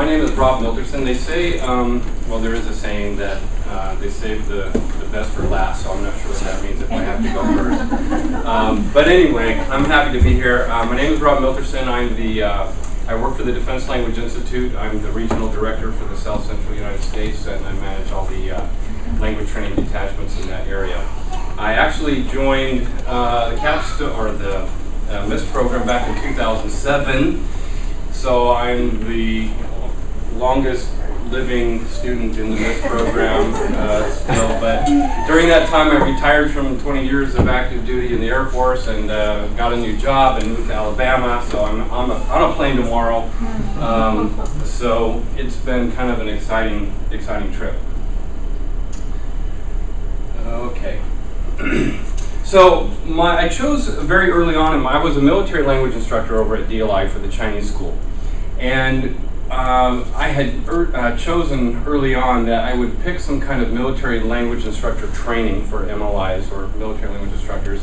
my name is Rob Miltersen. They say, well, there is a saying that they save the best for last, so I'm not sure what that means if I have to go first. But anyway, I'm happy to be here. My name is Rob Miltersen. I work for the Defense Language Institute. I'm the regional director for the South Central United States, and I manage all the language training detachments in that area. I actually joined the MIST program back in 2007. So I'm the longest living student in the MIST program still, but during that time I retired from 20 years of active duty in the Air Force and got a new job and moved to Alabama, so I'm on a plane tomorrow. So it's been kind of an exciting trip. Okay. So I chose very early on, I was a military language instructor over at DLI for the Chinese school. And I had chosen early on that I would pick some kind of military language instructor training for MLIs or military language instructors.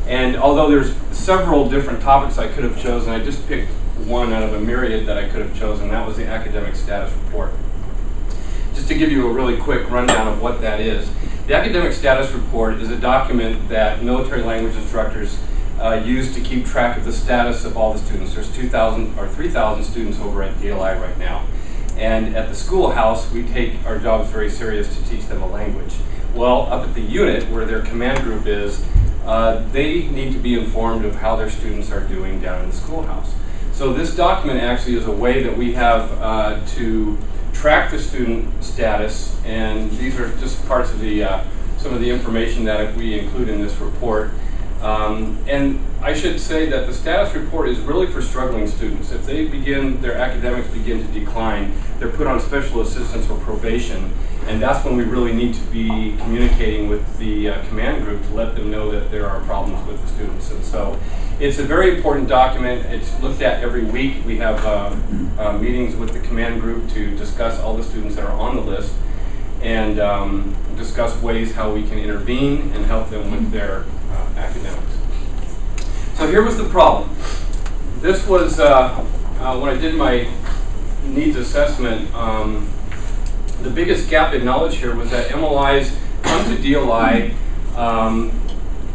And although there's several different topics I could have chosen, I just picked one out of a myriad that I could have chosen. That was the academic status report. Just to give you a really quick rundown of what that is. The academic status report is a document that military language instructors use to keep track of the status of all the students. There's 2,000 or 3,000 students over at DLI right now. And at the schoolhouse, we take our jobs very serious to teach them a language. Well, up at the unit where their command group is, they need to be informed of how their students are doing down in the schoolhouse. So this document actually is a way that we have to track the student status, and these are just parts of the some of the information that we include in this report. And I should say that the status report is really for struggling students. If their academics begin to decline, they're put on special assistance or probation, and that's when we really need to be communicating with the command group to let them know that there are problems with the students. And so it's a very important document. It's looked at every week. We have meetings with the command group to discuss all the students that are on the list and discuss ways how we can intervene and help them with their academics. So here was the problem. This was when I did my needs assessment, the biggest gap in knowledge here was that MLIs come to DLI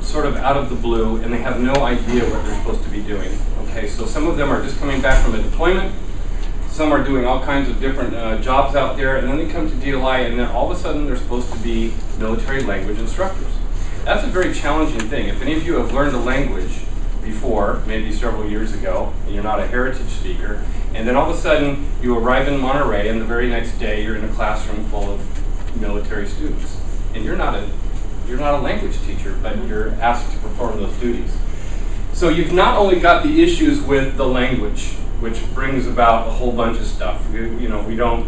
sort of out of the blue, and they have no idea what they're supposed to be doing. Okay, so some of them are just coming back from a deployment, some are doing all kinds of different jobs out there, and then they come to DLI, and then all of a sudden they're supposed to be military language instructors. That's a very challenging thing. If any of you have learned a language before, maybe several years ago, and you're not a heritage speaker, and then all of a sudden you arrive in Monterey, and the very next day you're in a classroom full of military students, and you're not a language teacher, but you're asked to perform those duties. So you've not only got the issues with the language, which brings about a whole bunch of stuff. We don't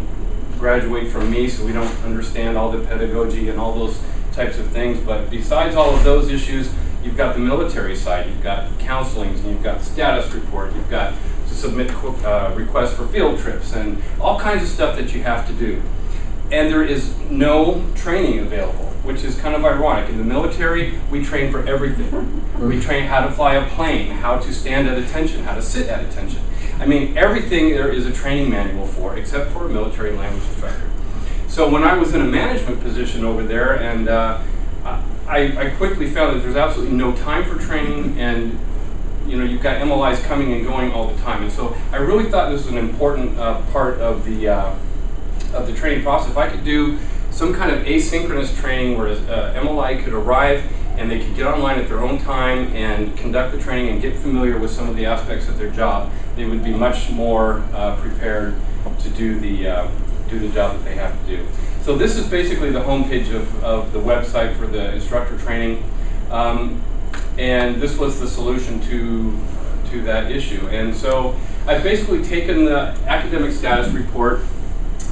graduate from me, so we don't understand all the pedagogy and all those types of things, but besides all of those issues, you've got the military side, you've got counselings, and you've got status report, you've got to submit requests for field trips, and all kinds of stuff that you have to do. And there is no training available, which is kind of ironic. In the military, we train for everything. We train how to fly a plane, how to stand at attention, how to sit at attention. I mean, everything there is a training manual for, except for a military language instructor. So when I was in a management position over there, and I quickly found that there's absolutely no time for training, and you've got MLIs coming and going all the time. And so I really thought this was an important part of the training process. If I could do some kind of asynchronous training where MLI could arrive and they could get online at their own time and conduct the training and get familiar with some of the aspects of their job, they would be much more prepared to do the job that they have to do. So this is basically the homepage of the website for the instructor training, and this was the solution to that issue. And so I've basically taken the academic status report,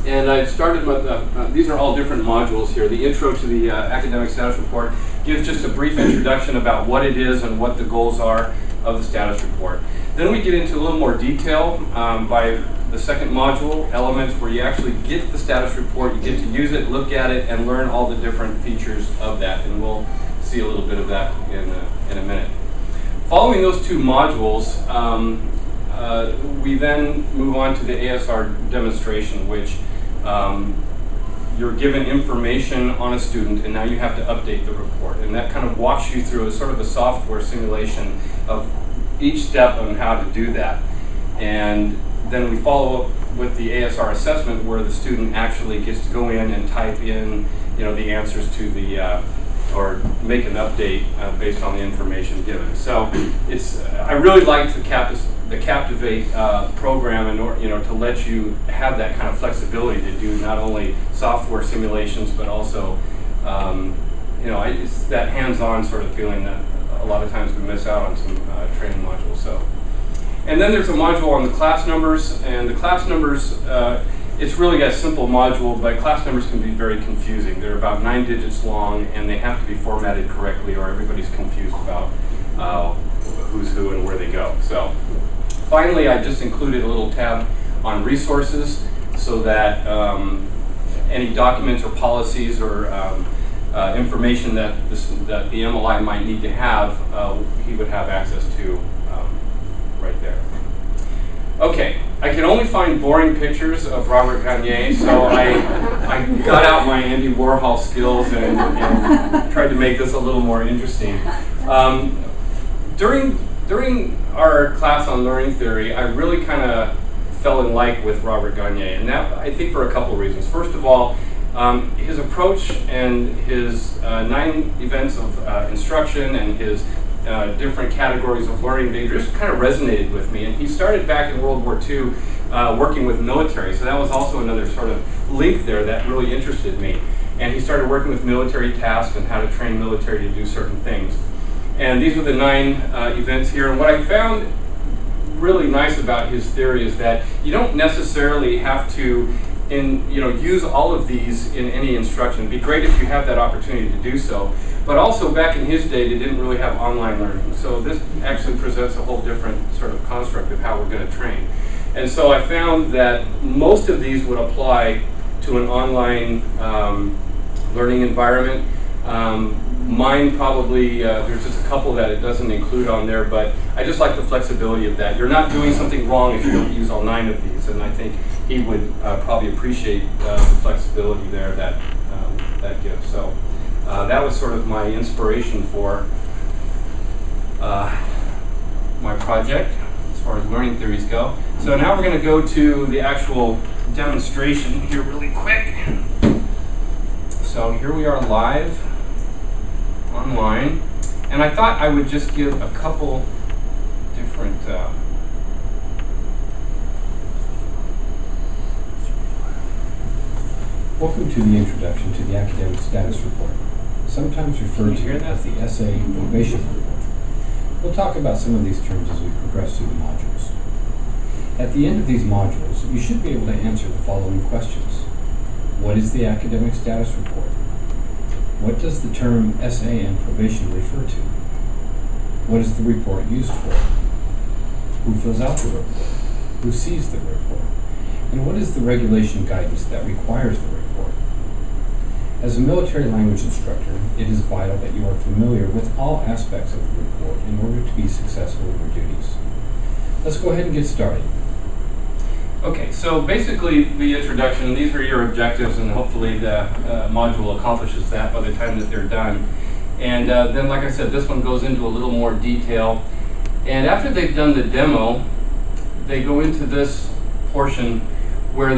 and I've started with, these are all different modules here. The intro to the academic status report gives just a brief introduction about what it is and what the goals are of the status report. Then we get into a little more detail by the second module, elements, where you actually get the status report, you get to use it, look at it, and learn all the different features of that. And we'll see a little bit of that in a minute. Following those two modules, we then move on to the ASR demonstration, which you're given information on a student, and now you have to update the report. And that kind of walks you through a sort of a software simulation of each step on how to do that. And then we follow up with the ASR assessment, where the student actually gets to go in and type in, the answers to the, or make an update based on the information given. So I really like the Captivate program, in order, to let you have that kind of flexibility to do not only software simulations, but also, it's that hands-on sort of feeling that a lot of times we miss out on some training modules. So, and then there's a module on the class numbers, and the class numbers, it's really a simple module, but class numbers can be very confusing. They're about 9 digits long, and they have to be formatted correctly, or everybody's confused about who's who and where they go. So, finally, I just included a little tab on resources, so that any documents or policies or information that the MLI might need to have, he would have access to right there. Okay, I can only find boring pictures of Robert Gagne, so I got out my Andy Warhol skills and tried to make this a little more interesting. During our class on learning theory, I really kind of fell in like with Robert Gagne, and that I think for a couple of reasons. First of all, his approach and his 9 events of instruction and his different categories of learning, they just kind of resonated with me. And he started back in World War II working with military, so that was also another sort of link there that really interested me. And he started working with military tasks and how to train military to do certain things. And these are the 9 events here. And what I found really nice about his theory is that you don't necessarily have to use all of these in any instruction. It'd be great if you have that opportunity to do so. But also back in his day, they didn't really have online learning. So this actually presents a whole different sort of construct of how we're going to train. And so I found that most of these would apply to an online learning environment. Mine probably, there's just a couple that it doesn't include on there, but I just like the flexibility of that. You're not doing something wrong if you don't use all 9 of these, and I think he would probably appreciate the flexibility there that gives. So that was sort of my inspiration for my project as far as learning theories go. So now we're going to go to the actual demonstration here really quick. So here we are live online, and I thought I would just give a couple different Welcome to the introduction to the Academic Status Report, sometimes referred to as the Essay Probation Report. We'll talk about some of these terms as we progress through the modules. At the end of these modules, you should be able to answer the following questions. What is the Academic Status Report? What does the term essay and probation refer to? What is the report used for? Who fills out the report? Who sees the report? And what is the regulation guidance that requires the report? As a military language instructor, it is vital that you are familiar with all aspects of the report in order to be successful in your duties. Let's go ahead and get started. Okay, so basically the introduction, these are your objectives, and hopefully the module accomplishes that by the time that they're done. And then, like I said, this one goes into a little more detail. And after they've done the demo, they go into this portion where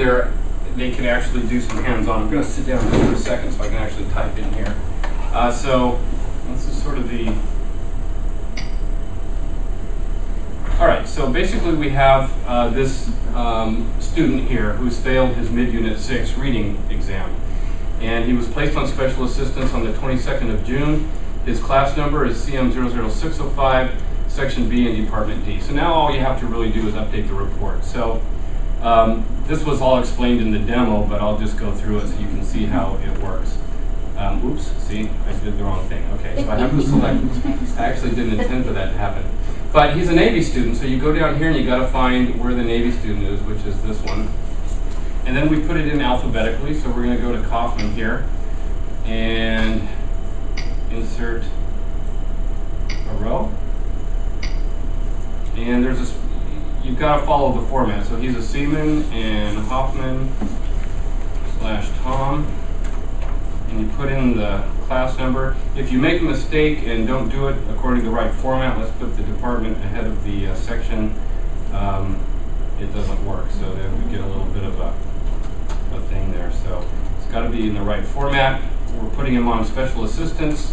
they can actually do some hands-on. I'm going to sit down for a second so I can actually type in here. So this is sort of the... All right, so basically we have this student here who's failed his mid-unit 6 reading exam. And he was placed on special assistance on the 22nd of June. His class number is CM00605, Section B in Department D. So now all you have to really do is update the report. So this was all explained in the demo, but I'll just go through it so you can see how it works. Oops, see, I did the wrong thing. Okay, so I have to select. I actually didn't intend for that to happen. But he's a Navy student, so you go down here and you got to find where the Navy student is, which is this one. And then we put it in alphabetically, so we're going to go to Kaufman here and insert a row. And there's you've got to follow the format. So he's a Seaman and Hoffman / Tom, and you put in the class number. If you make a mistake and don't do it according to the right format, let's put the department ahead of the section, it doesn't work. So then we get a little bit of a thing there. So it's got to be in the right format. We're putting him on special assistance,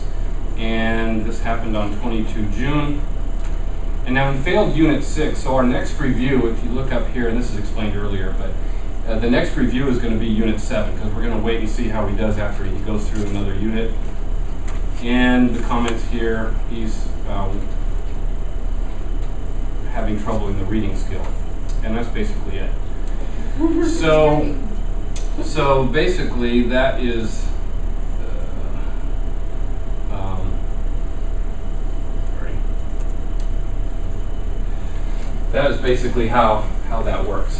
and this happened on 22 June. And now he failed Unit 6, so our next review, if you look up here, and this is explained earlier, but the next review is going to be Unit 7, because we're going to wait and see how he does after he goes through another unit. And the comments here, he's having trouble in the reading skill. And that's basically it. So basically that is that is basically how that works.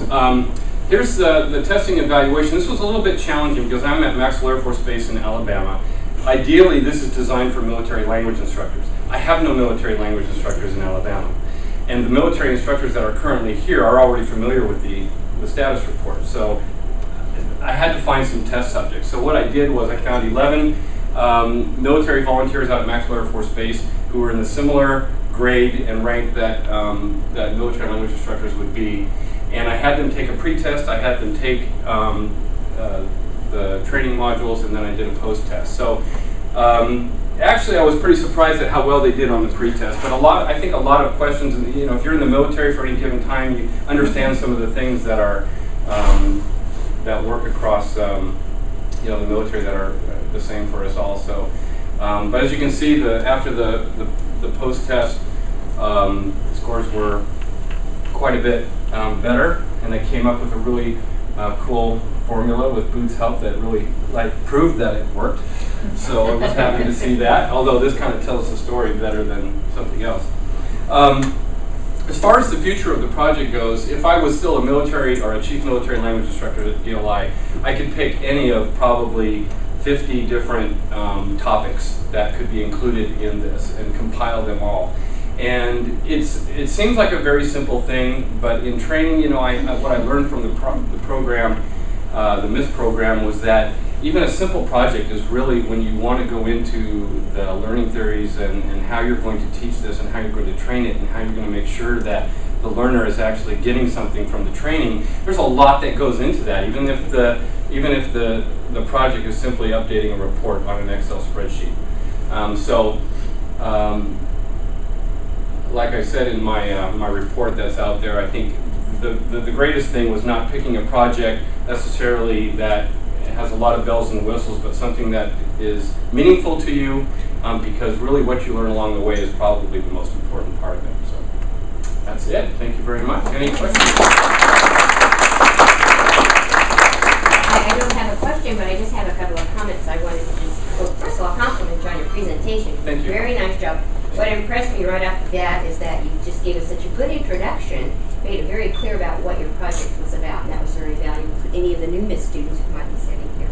Here's the testing evaluation. This was a little bit challenging because I'm at Maxwell Air Force Base in Alabama. Ideally, this is designed for military language instructors. I have no military language instructors in Alabama. And the military instructors that are currently here are already familiar with the status report. So I had to find some test subjects. So what I did was I found 11 military volunteers out at Maxwell Air Force Base who were in the similar grade and rank that, that military language instructors would be. And I had them take a pre-test, I had them take the training modules, and then I did a post-test. So actually I was pretty surprised at how well they did on the pre-test, but I think a lot of questions, you know, if you're in the military for any given time, you understand some of the things that are, that work across, you know, the military that are the same for us all. So, but as you can see, after the post-test, scores were quite a bit better, and they came up with a really cool formula with Booth's help that really proved that it worked. So I was happy to see that, although this kind of tells the story better than something else. As far as the future of the project goes, if I was still a military or a chief military language instructor at DLI, I could pick any of probably 50 different topics that could be included in this and compile them all. And it seems like a very simple thing, but in training, you know, what I learned from the program, the MISS program, was that even a simple project is really, when you want to go into the learning theories and how you're going to teach this and how you're going to train it and how you're going to make sure that the learner is actually getting something from the training, there's a lot that goes into that, even if the project is simply updating a report on an Excel spreadsheet. Like I said in my report that's out there, I think the greatest thing was not picking a project necessarily that has a lot of bells and whistles, but something that is meaningful to you, because really what you learn along the way is probably the most important part of it. So that's it. Thank you very much. Any questions? I don't have a question, but I just have a couple of comments I wanted to just, well, first of all, compliment you on your presentation. Thank you. Very nice job. What impressed me right off the bat is that you just gave us such a good introduction, made it very clear about what your project was about, and that was very valuable for any of the new MISS students who might be sitting here.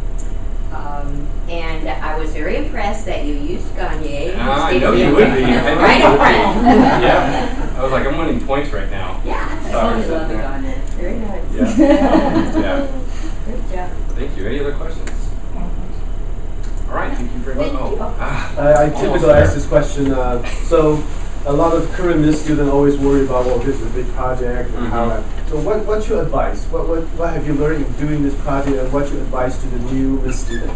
And I was very impressed that you used Gagne. I know you would be. Right in front. Yeah. I was like, I'm winning points right now. Yeah. I love the Gagne. Very nice. Yeah. Yeah. Good job. Thank you. Any other questions? All right, thank you very much. Thank you. I typically ask this question. So a lot of current MISS students always worry about, well, this is a big project and how. So what's your advice? What have you learned in doing this project, and what's your advice to the new MISS student?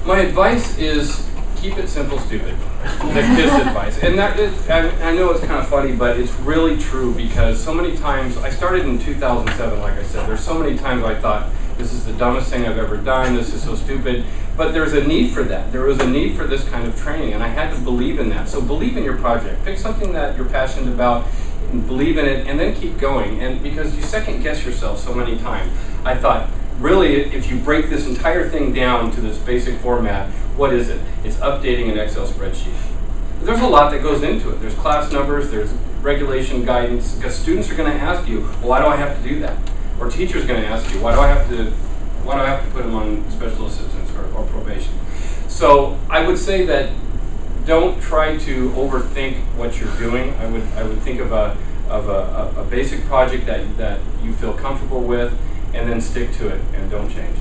My advice is keep it simple, stupid. The KISS advice. And that is, I know it's kind of funny, but it's really true, because so many times, I started in 2007, like I said, there's so many times I thought, this is the dumbest thing I've ever done, this is so stupid. But there's a need for that. There was a need for this kind of training, and I had to believe in that. So believe in your project. Pick something that you're passionate about, and believe in it, and then keep going. And because you second guess yourself so many times, I thought, really, if you break this entire thing down to this basic format, what is it? It's updating an Excel spreadsheet. There's a lot that goes into it. There's class numbers, there's regulation guidance, because students are going to ask you, well, why do I have to do that? Or teachers are going to ask you, why do I have to put them on special assistance or probation? So I would say that don't try to overthink what you're doing. I would think of a of a basic project that you feel comfortable with, and then stick to it and don't change.